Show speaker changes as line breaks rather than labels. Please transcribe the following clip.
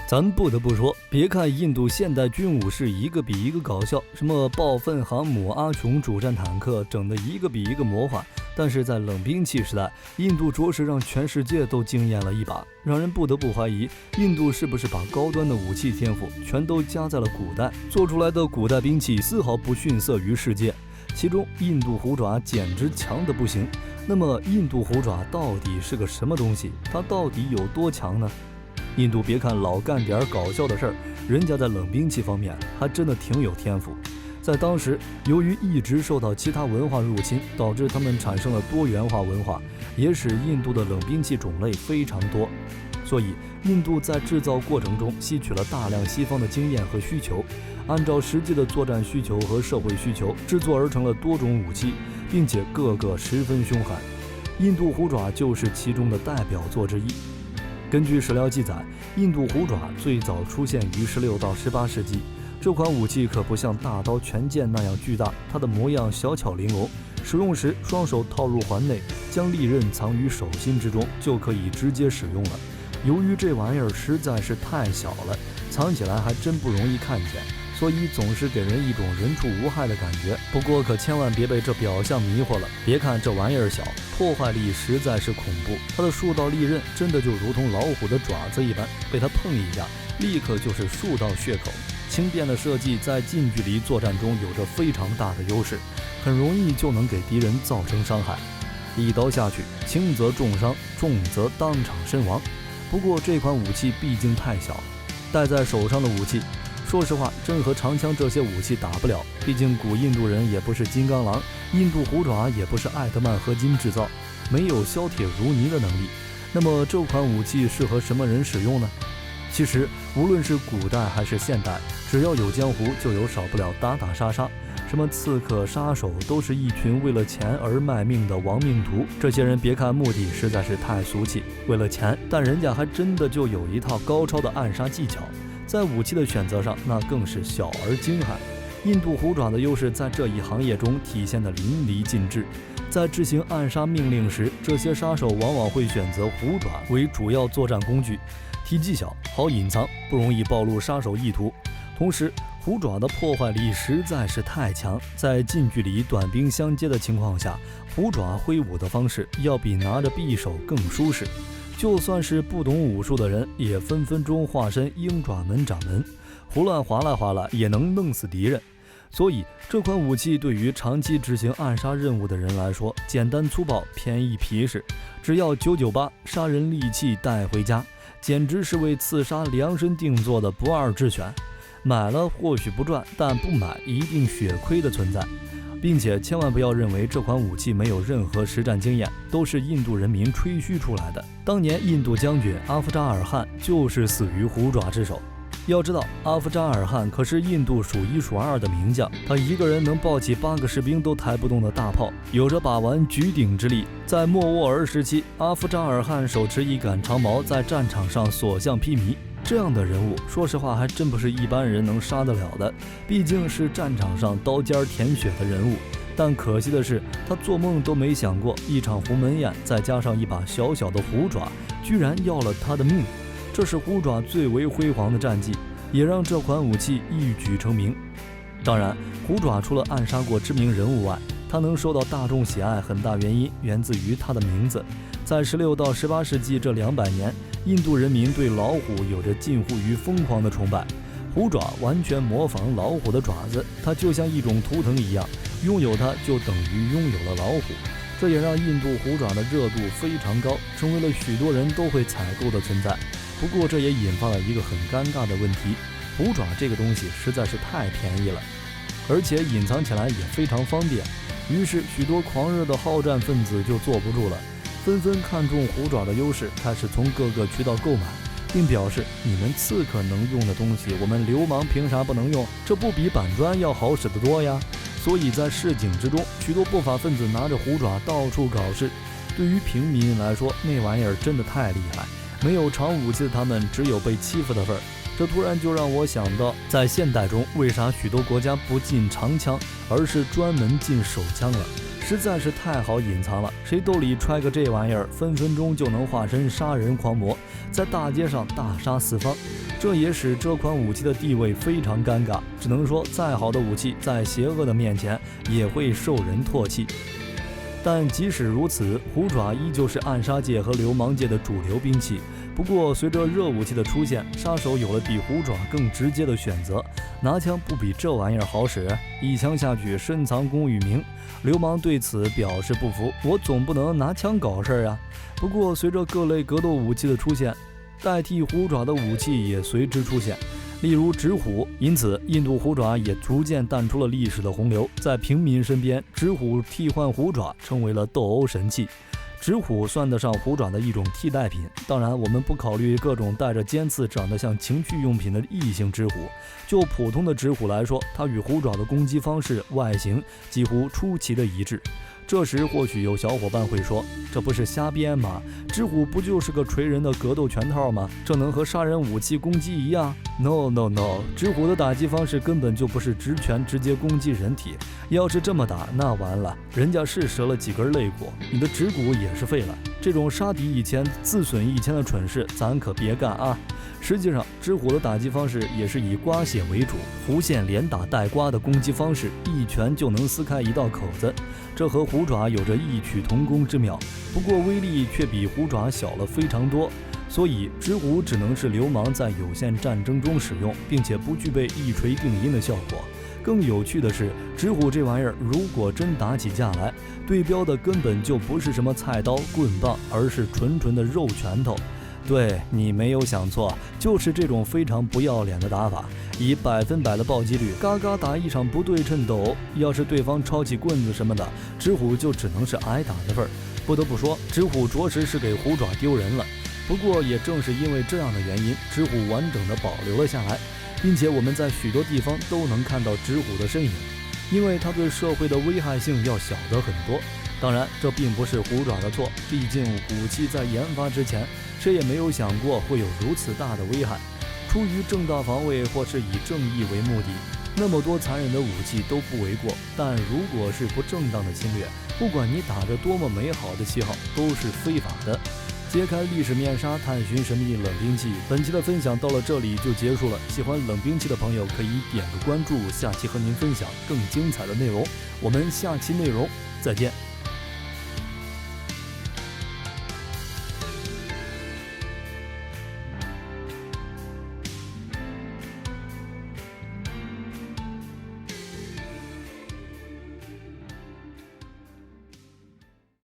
咱不得不说，别看印度现代军武是一个比一个搞笑，什么暴愤航母、阿琼主战坦克，整得一个比一个魔幻，但是在冷兵器时代，印度着实让全世界都惊艳了一把，让人不得不怀疑，印度是不是把高端的武器天赋全都加在了古代，做出来的古代兵器丝毫不逊色于世界。其中印度虎爪简直强得不行。那么印度虎爪到底是个什么东西？它到底有多强呢？印度别看老干点搞笑的事儿，人家在冷兵器方面还真的挺有天赋。在当时，由于一直受到其他文化入侵，导致他们产生了多元化文化，也使印度的冷兵器种类非常多。所以，印度在制造过程中吸取了大量西方的经验和需求，按照实际的作战需求和社会需求制作而成了多种武器，并且个个十分凶悍。印度虎爪就是其中的代表作之一。根据史料记载，印度虎爪最早出现于16到18世纪。这款武器可不像大刀拳剑那样巨大，它的模样小巧玲珑，使用时双手套入环内，将利刃藏于手心之中，就可以直接使用了。由于这玩意儿实在是太小了，藏起来还真不容易看见，所以总是给人一种人畜无害的感觉。不过可千万别被这表象迷惑了，别看这玩意儿小，破坏力实在是恐怖。它的数道利刃真的就如同老虎的爪子一般，被它碰一下，立刻就是数道血口。轻便的设计在近距离作战中有着非常大的优势，很容易就能给敌人造成伤害。一刀下去，轻则重伤，重则当场身亡。不过这款武器毕竟太小，戴在手上的武器，说实话真和长枪这些武器打不了，毕竟古印度人也不是金刚狼，印度虎爪也不是艾特曼合金制造，没有削铁如泥的能力。那么这款武器适合什么人使用呢？其实无论是古代还是现代，只要有江湖就有少不了打打杀杀，什么刺客杀手都是一群为了钱而卖命的亡命徒。这些人别看目的实在是太俗气，为了钱，但人家还真的就有一套高超的暗杀技巧，在武器的选择上那更是小而精悍。印度虎爪的优势在这一行业中体现得淋漓尽致。在执行暗杀命令时，这些杀手往往会选择虎爪为主要作战工具，体积小，好隐藏，不容易暴露杀手意图。同时，虎爪的破坏力实在是太强，在近距离短兵相接的情况下，虎爪挥舞的方式要比拿着匕首更舒适。就算是不懂武术的人，也分分钟化身鹰爪门掌门，胡乱划拉划拉也能弄死敌人。所以这款武器对于长期执行暗杀任务的人来说，简单粗暴，便宜皮实，只要998，杀人利器带回家，简直是为刺杀量身定做的不二之选。买了或许不赚，但不买一定血亏的存在。并且千万不要认为这款武器没有任何实战经验，都是印度人民吹嘘出来的。当年印度将军阿夫扎尔汗就是死于虎爪之手。要知道，阿夫扎尔汗可是印度数1数2的名将，他一个人能抱起8个士兵都抬不动的大炮，有着把玩举鼎之力。在莫卧儿时期，阿夫扎尔汗手持一杆长矛，在战场上所向披靡。这样的人物，说实话还真不是一般人能杀得了的，毕竟是战场上刀尖舔血的人物。但可惜的是，他做梦都没想过，一场鸿门宴再加上一把小小的虎爪，居然要了他的命。这是虎爪最为辉煌的战绩，也让这款武器一举成名。当然，虎爪除了暗杀过知名人物外，它能受到大众喜爱，很大原因源自于它的名字。在16到18世纪这200年，印度人民对老虎有着近乎于疯狂的崇拜。虎爪完全模仿老虎的爪子，它就像一种图腾一样，拥有它就等于拥有了老虎。这也让印度虎爪的热度非常高，成为了许多人都会采购的存在。不过这也引发了一个很尴尬的问题，虎爪这个东西实在是太便宜了，而且隐藏起来也非常方便。于是许多狂热的好战分子就坐不住了，纷纷看中虎爪的优势，开始从各个渠道购买，并表示你们刺客能用的东西，我们流氓凭啥不能用？这不比板砖要好使得多呀！所以在市井之中，许多不法分子拿着虎爪到处搞事。对于平民来说，那玩意儿真的太厉害，没有长武器的他们只有被欺负的份儿。这突然就让我想到，在现代中为啥许多国家不禁长枪，而是专门禁手枪了？实在是太好隐藏了，谁兜里揣个这玩意儿，分分钟就能化身杀人狂魔，在大街上大杀四方。这也使这款武器的地位非常尴尬，只能说再好的武器在邪恶的面前也会受人唾弃。但即使如此，虎爪依旧是暗杀界和流氓界的主流兵器。不过随着热武器的出现，杀手有了比虎爪更直接的选择，拿枪不比这玩意儿好使，一枪下去深藏功与名。流氓对此表示不服，我总不能拿枪搞事啊。不过随着各类格斗武器的出现，代替虎爪的武器也随之出现，例如纸虎，因此印度虎爪也逐渐淡出了历史的洪流，在平民身边，纸虎替换虎爪成为了斗殴神器。纸虎算得上虎爪的一种替代品，当然我们不考虑各种带着尖刺长得像情趣用品的异性纸虎，就普通的纸虎来说，它与虎爪的攻击方式、外形几乎出奇的一致。这时或许有小伙伴会说，这不是瞎编吗？纸虎不就是个锤人的格斗拳套吗？这能和杀人武器攻击一样？ No， 纸虎的打击方式根本就不是直拳直接攻击人体，要是这么打那完了，人家是折了几根肋骨，你的指骨也是废了。这种杀敌一千自损一千的蠢事咱可别干啊。实际上纸虎的打击方式也是以刮血为主，弧线连打带刮的攻击方式，一拳就能撕开一道口子，这和虎爪有着异曲同工之妙，不过威力却比虎爪小了非常多，所以纸虎只能是流氓在有限战争中使用，并且不具备一锤定音的效果。更有趣的是，纸虎这玩意儿如果真打起架来，对标的根本就不是什么菜刀棍棒，而是纯纯的肉拳头。对，你没有想错，就是这种非常不要脸的打法，以100%的暴击率，嘎嘎打一场不对称斗殴。要是对方抄起棍子什么的，纸虎就只能是挨打的份儿。不得不说，纸虎着实是给虎爪丢人了。不过也正是因为这样的原因，纸虎完整的保留了下来，并且我们在许多地方都能看到纸虎的身影，因为它对社会的危害性要小得很多。当然，这并不是虎爪的错，毕竟武器在研发之前，谁也没有想过会有如此大的危害。出于正当防卫或是以正义为目的，那么多残忍的武器都不为过。但如果是不正当的侵略，不管你打着多么美好的旗号，都是非法的。揭开历史面纱，探寻神秘冷兵器。本期的分享到了这里就结束了，喜欢冷兵器的朋友可以点个关注，下期和您分享更精彩的内容。我们下期内容再见。